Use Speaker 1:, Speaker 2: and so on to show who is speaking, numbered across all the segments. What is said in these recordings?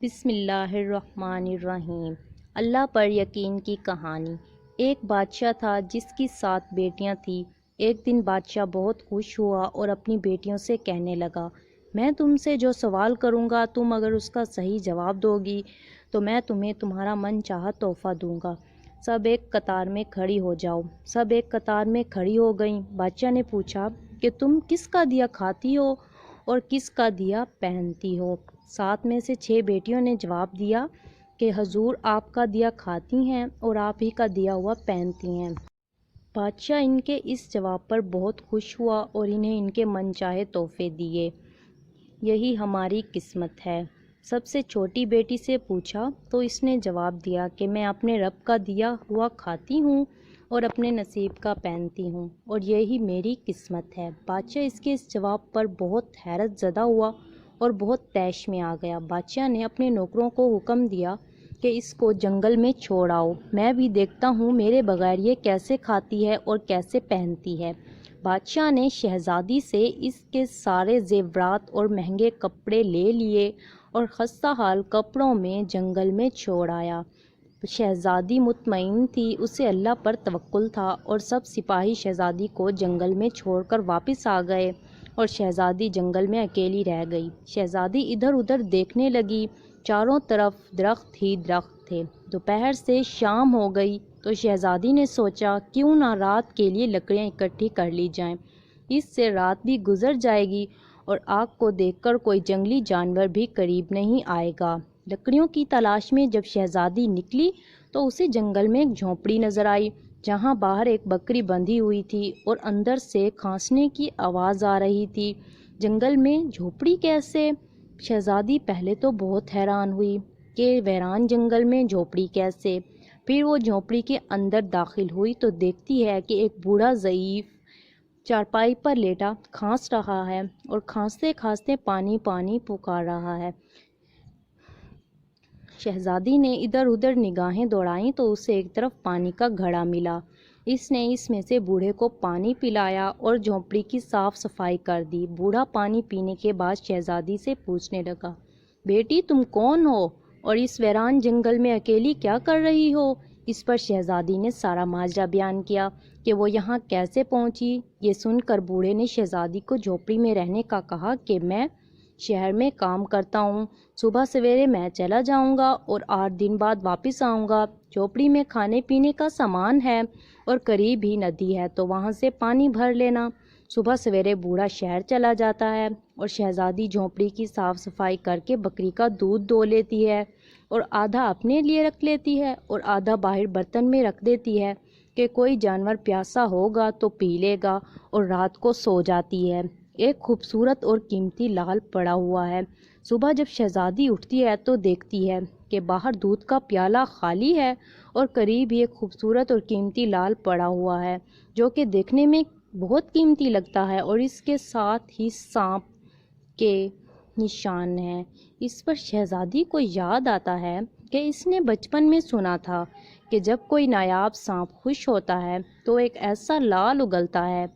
Speaker 1: بسم اللہ الرحمن الرحیم۔ اللہ پر یقین کی کہانی۔ ایک بادشاہ تھا جس کی 7 بیٹیاں تھیں۔ ایک دن بادشاہ بہت خوش ہوا اور اپنی بیٹیوں سے کہنے لگا، میں تم سے جو سوال کروں گا تم اگر اس کا صحیح جواب دو گی تو میں تمہیں تمہارا من چاہا تحفہ دوں گا۔ سب ایک قطار میں کھڑی ہو جاؤ۔ سب ایک قطار میں کھڑی ہو گئیں۔ بادشاہ نے پوچھا کہ تم کس کا دیا کھاتی ہو اور کس کا دیا پہنتی ہو؟ 7 میں سے 6 بیٹیوں نے جواب دیا کہ حضور آپ کا دیا کھاتی ہیں اور آپ ہی کا دیا ہوا پہنتی ہیں۔ بادشاہ ان کے اس جواب پر بہت خوش ہوا اور انہیں ان کے من چاہے تحفے دیے۔ یہی ہماری قسمت ہے۔ سب سے چھوٹی بیٹی سے پوچھا تو اس نے جواب دیا کہ میں اپنے رب کا دیا ہوا کھاتی ہوں اور اپنے نصیب کا پہنتی ہوں اور یہی میری قسمت ہے۔ بادشاہ اس کے اس جواب پر بہت حیرت زدہ ہوا اور بہت طیش میں آ گیا۔ بادشاہ نے اپنے نوکروں کو حکم دیا کہ اس کو جنگل میں چھوڑ آؤ، میں بھی دیکھتا ہوں میرے بغیر یہ کیسے کھاتی ہے اور کیسے پہنتی ہے۔ بادشاہ نے شہزادی سے اس کے سارے زیورات اور مہنگے کپڑے لے لیے اور خستہ حال کپڑوں میں جنگل میں چھوڑ آیا۔ شہزادی مطمئن تھی، اسے اللہ پر توکل تھا اور سب سپاہی شہزادی کو جنگل میں چھوڑ کر واپس آ گئے اور شہزادی جنگل میں اکیلی رہ گئی۔ شہزادی ادھر ادھر دیکھنے لگی، چاروں طرف درخت ہی درخت تھے۔ دوپہر سے شام ہو گئی تو شہزادی نے سوچا کیوں نہ رات کے لیے لکڑیاں اکٹھی کر لی جائیں، اس سے رات بھی گزر جائے گی اور آگ کو دیکھ کر کوئی جنگلی جانور بھی قریب نہیں آئے گا۔ لکڑیوں کی تلاش میں جب شہزادی نکلی تو اسے جنگل میں ایک جھونپڑی نظر آئی جہاں باہر ایک بکری بندھی ہوئی تھی اور اندر سے کھانسنے کی آواز آ رہی تھی۔ جنگل میں جھونپڑی کیسے؟ شہزادی پہلے تو بہت حیران ہوئی کہ ویران جنگل میں جھونپڑی کیسے؟ پھر وہ جھونپڑی کے اندر داخل ہوئی تو دیکھتی ہے کہ ایک بوڑھا ضعیف چارپائی پر لیٹا کھانس رہا ہے اور کھانستے کھانستے پانی پانی پکار رہا ہے۔ شہزادی نے ادھر ادھر نگاہیں دوڑائیں تو اسے ایک طرف پانی کا گھڑا ملا۔ اس نے اس میں سے بوڑھے کو پانی پلایا اور جھونپڑی کی صاف صفائی کر دی۔ بوڑھا پانی پینے کے بعد شہزادی سے پوچھنے لگا، بیٹی تم کون ہو اور اس ویران جنگل میں اکیلی کیا کر رہی ہو؟ اس پر شہزادی نے سارا ماجرا بیان کیا کہ وہ یہاں کیسے پہنچی۔ یہ سن کر بوڑھے نے شہزادی کو جھونپڑی میں رہنے کا کہا کہ میں شہر میں کام کرتا ہوں، صبح سویرے میں چلا جاؤں گا اور 8 دن بعد واپس آؤں گا۔ جھونپڑی میں کھانے پینے کا سامان ہے اور قریب ہی ندی ہے تو وہاں سے پانی بھر لینا۔ صبح سویرے بوڑھا شہر چلا جاتا ہے اور شہزادی جھونپڑی کی صاف صفائی کر کے بکری کا دودھ دو لیتی ہے اور آدھا اپنے لیے رکھ لیتی ہے اور آدھا باہر برتن میں رکھ دیتی ہے کہ کوئی جانور پیاسا ہوگا تو پی لے گا اور رات کو سو جاتی ہے۔ ایک خوبصورت اور قیمتی لال پڑا ہوا ہے۔ صبح جب شہزادی اٹھتی ہے تو دیکھتی ہے کہ باہر دودھ کا پیالہ خالی ہے اور قریب ہی ایک خوبصورت اور قیمتی لال پڑا ہوا ہے جو کہ دیکھنے میں بہت قیمتی لگتا ہے اور اس کے ساتھ ہی سانپ کے نشان ہیں۔ اس پر شہزادی کو یاد آتا ہے کہ اس نے بچپن میں سنا تھا کہ جب کوئی نایاب سانپ خوش ہوتا ہے تو ایک ایسا لال اگلتا ہے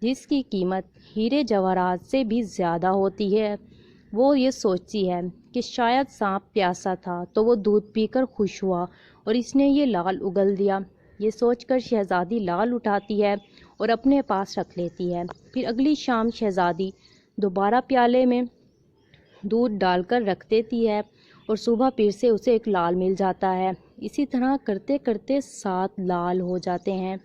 Speaker 1: جس کی قیمت ہیرے جواہرات سے بھی زیادہ ہوتی ہے۔ وہ یہ سوچتی ہے کہ شاید سانپ پیاسا تھا تو وہ دودھ پی کر خوش ہوا اور اس نے یہ لال اگل دیا۔ یہ سوچ کر شہزادی لال اٹھاتی ہے اور اپنے پاس رکھ لیتی ہے۔ پھر اگلی شام شہزادی دوبارہ پیالے میں دودھ ڈال کر رکھ دیتی ہے اور صبح پھر سے اسے ایک لال مل جاتا ہے۔ اسی طرح کرتے کرتے 7 لال ہو جاتے ہیں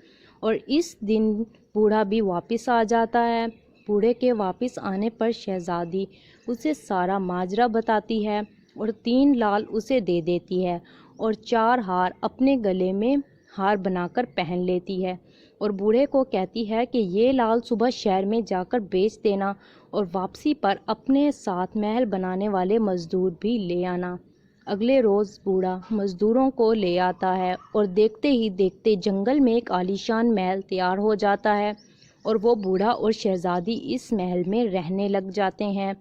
Speaker 1: اور اس دن بوڑھا بھی واپس آ جاتا ہے۔ بوڑھے کے واپس آنے پر شہزادی اسے سارا ماجرا بتاتی ہے اور 3 لال اسے دے دیتی ہے اور 4 ہار اپنے گلے میں ہار بنا کر پہن لیتی ہے اور بوڑھے کو کہتی ہے کہ یہ لال صبح شہر میں جا کر بیچ دینا اور واپسی پر اپنے ساتھ محل بنانے والے مزدور بھی لے آنا۔ اگلے روز بوڑھا مزدوروں کو لے آتا ہے اور دیکھتے ہی دیکھتے جنگل میں ایک عالیشان محل تیار ہو جاتا ہے اور وہ بوڑھا اور شہزادی اس محل میں رہنے لگ جاتے ہیں۔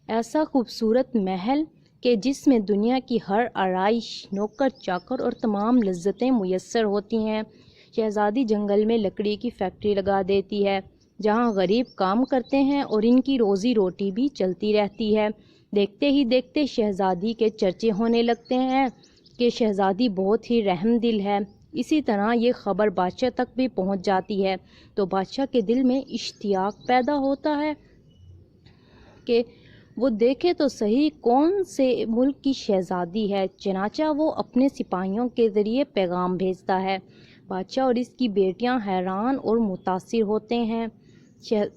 Speaker 1: ایسا خوبصورت محل کہ جس میں دنیا کی ہر آرائش، نوکر چاکر اور تمام لذتیں میسر ہوتی ہیں۔ شہزادی جنگل میں لکڑی کی فیکٹری لگا دیتی ہے جہاں غریب کام کرتے ہیں اور ان کی روزی روٹی بھی چلتی رہتی ہے۔ دیکھتے ہی دیکھتے شہزادی کے چرچے ہونے لگتے ہیں کہ شہزادی بہت ہی رحم دل ہے۔ اسی طرح یہ خبر بادشاہ تک بھی پہنچ جاتی ہے تو بادشاہ کے دل میں اشتیاق پیدا ہوتا ہے کہ وہ دیکھے تو صحیح کون سے ملک کی شہزادی ہے۔ چنانچہ وہ اپنے سپاہیوں کے ذریعے پیغام بھیجتا ہے۔ بادشاہ اور اس کی بیٹیاں حیران اور متاثر ہوتے ہیں۔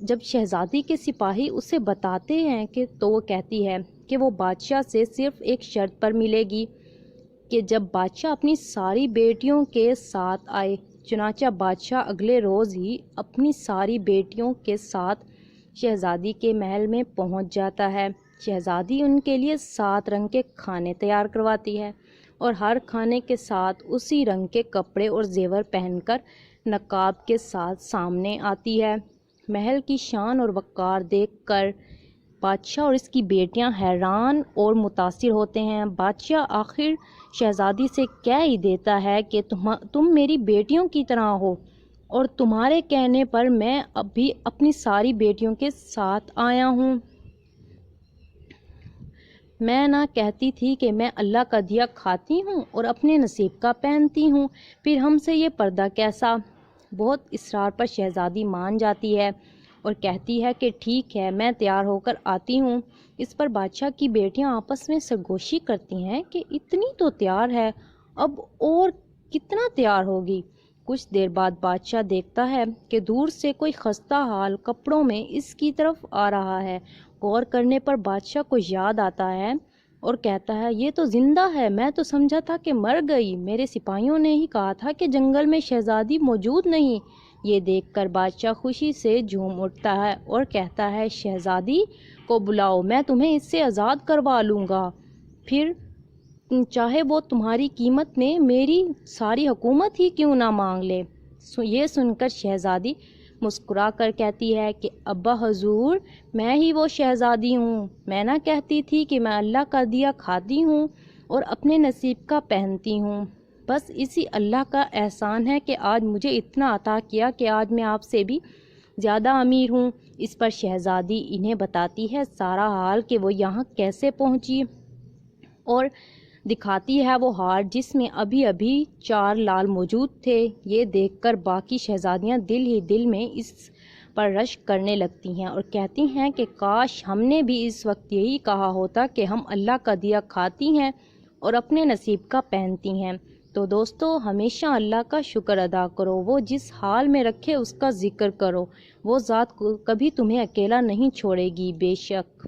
Speaker 1: جب شہزادی کے سپاہی اسے بتاتے ہیں تو وہ کہتی ہے کہ وہ بادشاہ سے صرف ایک شرط پر ملے گی کہ جب بادشاہ اپنی ساری بیٹیوں کے ساتھ آئے۔ چنانچہ بادشاہ اگلے روز ہی اپنی ساری بیٹیوں کے ساتھ شہزادی کے محل میں پہنچ جاتا ہے۔ شہزادی ان کے لیے 7 رنگ کے کھانے تیار کرواتی ہے اور ہر کھانے کے ساتھ اسی رنگ کے کپڑے اور زیور پہن کر نقاب کے ساتھ سامنے آتی ہے۔ محل کی شان اور وقار دیکھ کر بادشاہ اور اس کی بیٹیاں حیران اور متاثر ہوتے ہیں۔ بادشاہ آخر شہزادی سے کہہ ہی دیتا ہے کہ تم میری بیٹیوں کی طرح ہو اور تمہارے کہنے پر میں ابھی اپنی ساری بیٹیوں کے ساتھ آیا ہوں۔ میں نہ کہتی تھی کہ میں اللہ کا دیا کھاتی ہوں اور اپنے نصیب کا پہنتی ہوں، پھر ہم سے یہ پردہ کیسا؟ بہت اصرار پر شہزادی مان جاتی ہے اور کہتی ہے کہ ٹھیک ہے، میں تیار ہو کر آتی ہوں۔ اس پر بادشاہ کی بیٹیاں آپس میں سرگوشی کرتی ہیں کہ اتنی تو تیار ہے، اب اور کتنا تیار ہوگی۔ کچھ دیر بعد بادشاہ دیکھتا ہے کہ دور سے کوئی خستہ حال کپڑوں میں اس کی طرف آ رہا ہے۔ غور کرنے پر بادشاہ کو یاد آتا ہے اور کہتا ہے یہ تو زندہ ہے، میں تو سمجھا تھا کہ مر گئی، میرے سپاہیوں نے ہی کہا تھا کہ جنگل میں شہزادی موجود نہیں۔ یہ دیکھ کر بادشاہ خوشی سے جھوم اٹھتا ہے اور کہتا ہے شہزادی کو بلاؤ، میں تمہیں اس سے آزاد کروا لوں گا، پھر چاہے وہ تمہاری قیمت میں میری ساری حکومت ہی کیوں نہ مانگ لے۔ یہ سن کر شہزادی مسکرا کر کہتی ہے کہ ابا حضور، میں ہی وہ شہزادی ہوں، میں نہ کہتی تھی کہ میں اللہ کا دیا کھاتی ہوں اور اپنے نصیب کا پہنتی ہوں۔ بس اسی اللہ کا احسان ہے کہ آج مجھے اتنا عطا کیا کہ آج میں آپ سے بھی زیادہ امیر ہوں۔ اس پر شہزادی انہیں بتاتی ہے سارا حال کہ وہ یہاں کیسے پہنچی اور دکھاتی ہے وہ ہار جس میں ابھی ابھی 4 لال موجود تھے۔ یہ دیکھ کر باقی شہزادیاں دل ہی دل میں اس پر رشک کرنے لگتی ہیں اور کہتی ہیں کہ کاش ہم نے بھی اس وقت یہی کہا ہوتا کہ ہم اللہ کا دیا کھاتی ہیں اور اپنے نصیب کا پہنتی ہیں۔ تو دوستو، ہمیشہ اللہ کا شکر ادا کرو، وہ جس حال میں رکھے اس کا ذکر کرو، وہ ذات کبھی تمہیں اکیلا نہیں چھوڑے گی بے شک۔